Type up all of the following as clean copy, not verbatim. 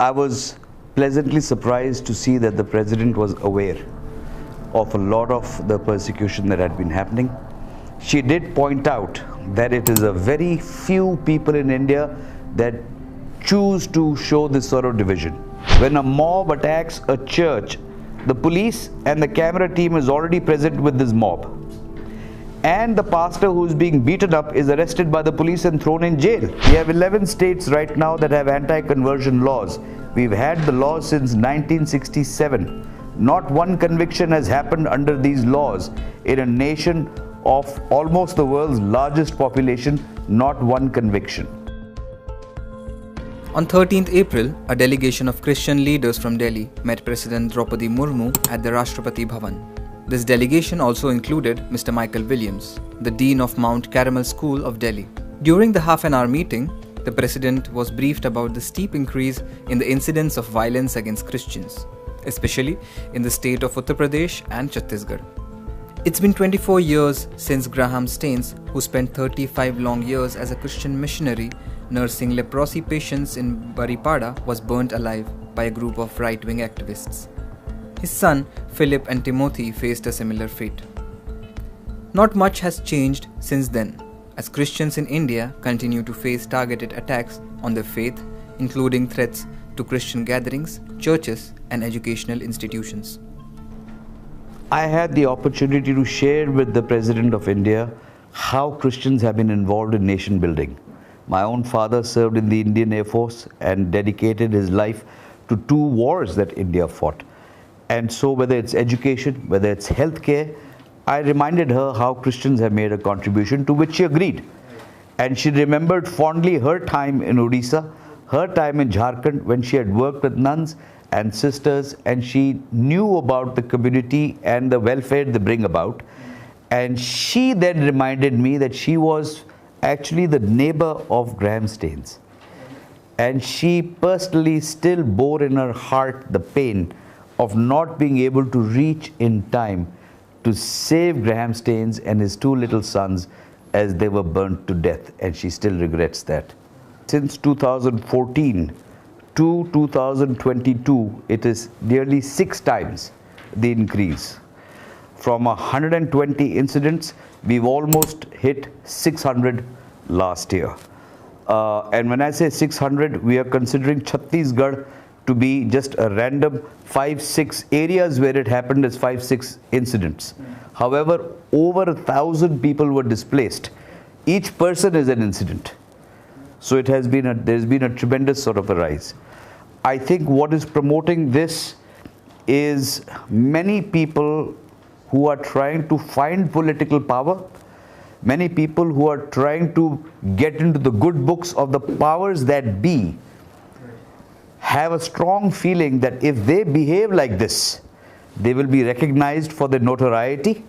I was pleasantly surprised to see that the president was aware of a lot of the persecution that had been happening. She did point out that it is a very few people in India that choose to show this sort of division. When a mob attacks a church, the police and the camera team is already present with this mob. And the pastor who's being beaten up is arrested by the police and thrown in jail. We have 11 states right now that have anti-conversion laws. We've had the laws since 1967. Not one conviction has happened under these laws in a nation of almost the world's largest population, not one conviction. On 13th April, a delegation of Christian leaders from Delhi met President Draupadi Murmu at the Rashtrapati Bhavan. This delegation also included Mr. Michael Williams, the Dean of Mount Carmel School of Delhi. During the half-an-hour meeting, the President was briefed about the steep increase in the incidence of violence against Christians, especially in the state of Uttar Pradesh and Chhattisgarh. It's been 24 years since Graham Staines, who spent 35 long years as a Christian missionary nursing leprosy patients in Baripada, was burnt alive by a group of right-wing activists. His son, Philip and Timothy, faced a similar fate. Not much has changed since then, as Christians in India continue to face targeted attacks on their faith, including threats to Christian gatherings, churches, and educational institutions. I had the opportunity to share with the President of India how Christians have been involved in nation building. My own father served in the Indian Air Force and dedicated his life to 2 wars that India fought. And so whether it's education, whether it's healthcare, I reminded her how Christians have made a contribution, to which she agreed. And she remembered fondly her time in Odisha, her time in Jharkhand, when she had worked with nuns and sisters, and she knew about the community and the welfare they bring about. And she then reminded me that she was actually the neighbor of Graham Staines. And she personally still bore in her heart the pain of not being able to reach in time to save Graham Staines and his 2 little sons as they were burnt to death, and she still regrets that. Since 2014 to 2022, it is nearly 6 times the increase. From 120 incidents, we've almost hit 600 last year. And when I say 600, we are considering Chhattisgarh to be just a random 5-6 areas where it happened as 5-6 incidents. However, over 1,000 people were displaced. Each person is an incident. So it has been there's been a tremendous sort of a rise. I think what is promoting this is many people who are trying to find political power, many people who are trying to get into the good books of the powers that be, have a strong feeling that if they behave like this, they will be recognized for their notoriety.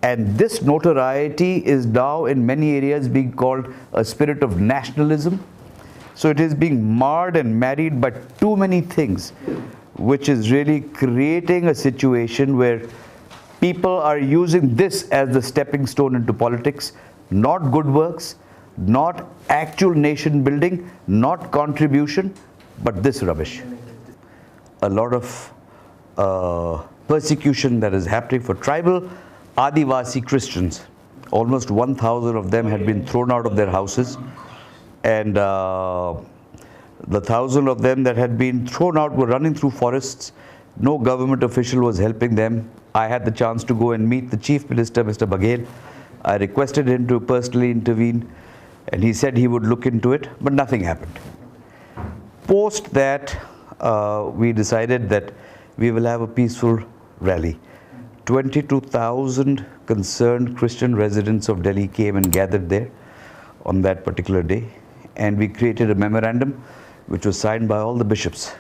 And this notoriety is now in many areas being called a spirit of nationalism. So it is being marred and married by too many things, which is really creating a situation where people are using this as the stepping stone into politics, not good works, not actual nation building, not contribution, but this rubbish. A lot of persecution that is happening for tribal Adivasi Christians. Almost 1,000 of them had been thrown out of their houses, and the 1,000 of them that had been thrown out were running through forests. No government official was helping them. I had the chance to go and meet the Chief Minister, Mr. Baghel. I requested him to personally intervene, and he said he would look into it, but nothing happened. Post that, we decided that we will have a peaceful rally. 22,000 concerned Christian residents of Delhi came and gathered there on that particular day, and we created a memorandum which was signed by all the bishops,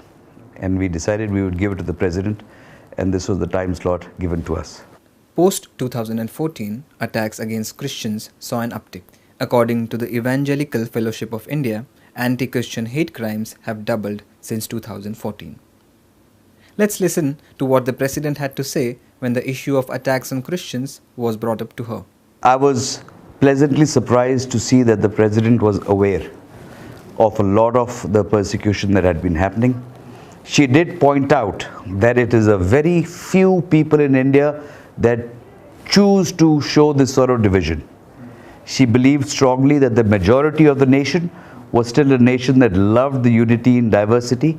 and we decided we would give it to the President, and this was the time slot given to us. Post 2014, attacks against Christians saw an uptick. According to the Evangelical Fellowship of India, anti-Christian hate crimes have doubled since 2014. Let's listen to what the President had to say when the issue of attacks on Christians was brought up to her. I was pleasantly surprised to see that the President was aware of a lot of the persecution that had been happening. She did point out that it is a very few people in India that choose to show this sort of division. She believed strongly that the majority of the nation was still a nation that loved the unity in diversity,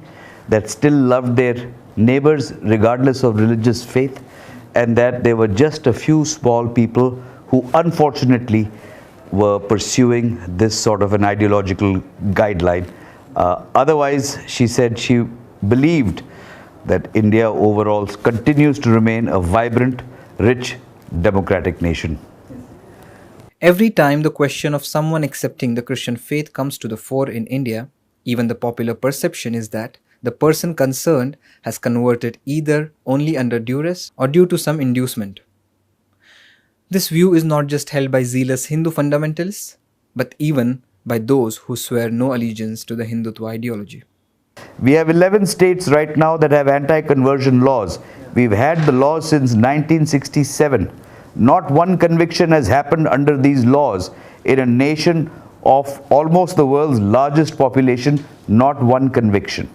that still loved their neighbors regardless of religious faith, and that there were just a few small people who unfortunately were pursuing this sort of an ideological guideline. Otherwise, she said she believed that India overall continues to remain a vibrant, rich, democratic nation. Every time the question of someone accepting the Christian faith comes to the fore in India, even the popular perception is that the person concerned has converted either only under duress or due to some inducement. This view is not just held by zealous Hindu fundamentalists, but even by those who swear no allegiance to the Hindutva ideology. We have 11 states right now that have anti-conversion laws. We've had the laws since 1967. Not one conviction has happened under these laws in a nation of almost the world's largest population, not one conviction.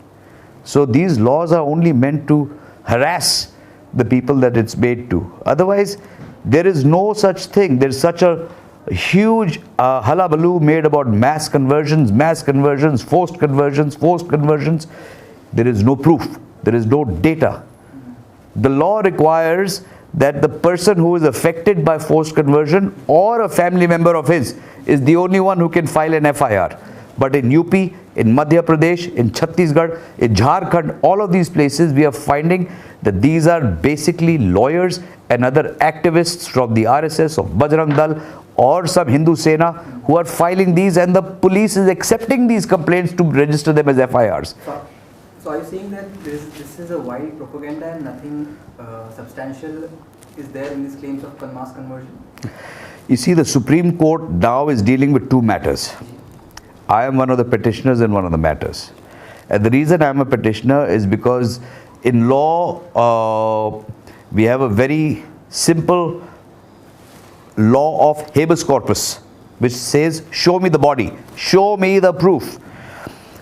So these laws are only meant to harass the people that it's made to. Otherwise, there is no such thing. There's such a huge hullabaloo made about mass conversions, forced conversions. There is no proof. There is no data. The law requires that the person who is affected by forced conversion or a family member of his is the only one who can file an FIR. But in UP, in Madhya Pradesh, in Chhattisgarh, in Jharkhand, all of these places, we are finding that these are basically lawyers and other activists from the RSS or Bajrang Dal or some Hindu Sena who are filing these, and the police is accepting these complaints to register them as FIRs. So are you saying that this is a wild propaganda and nothing substantial is there in these claims of mass conversion? You see, the Supreme Court now is dealing with two matters. I am one of the petitioners in one of the matters. And the reason I am a petitioner is because in law, we have a very simple law of habeas corpus, which says, show me the body, show me the proof.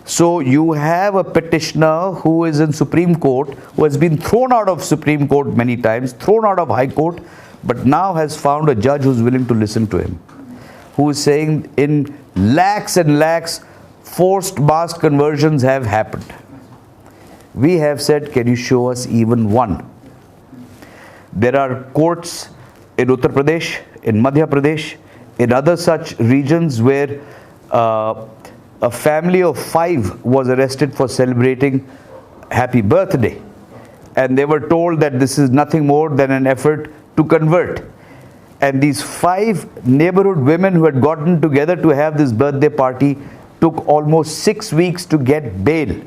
So you have a petitioner who is in Supreme Court, who has been thrown out of Supreme Court many times, thrown out of High Court, but now has found a judge who's willing to listen to him, who is saying in lakhs and lakhs, forced mass conversions have happened. We have said, can you show us even one? There are courts in Uttar Pradesh, in Madhya Pradesh, in other such regions where a family of 5 was arrested for celebrating happy birthday. And they were told that this is nothing more than an effort to convert. And these 5 neighborhood women who had gotten together to have this birthday party took almost 6 weeks to get bail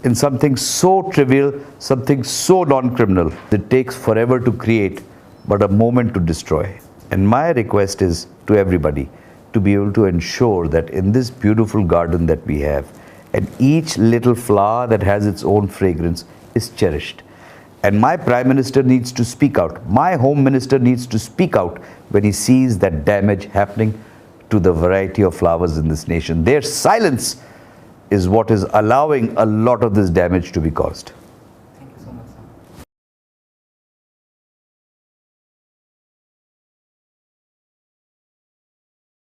in something so trivial, something so non-criminal. It takes forever to create, but a moment to destroy. And my request is to everybody to be able to ensure that in this beautiful garden that we have, and each little flower that has its own fragrance is cherished. And my Prime Minister needs to speak out. My Home Minister needs to speak out when he sees that damage happening to the variety of flowers in this nation. Their silence is what is allowing a lot of this damage to be caused.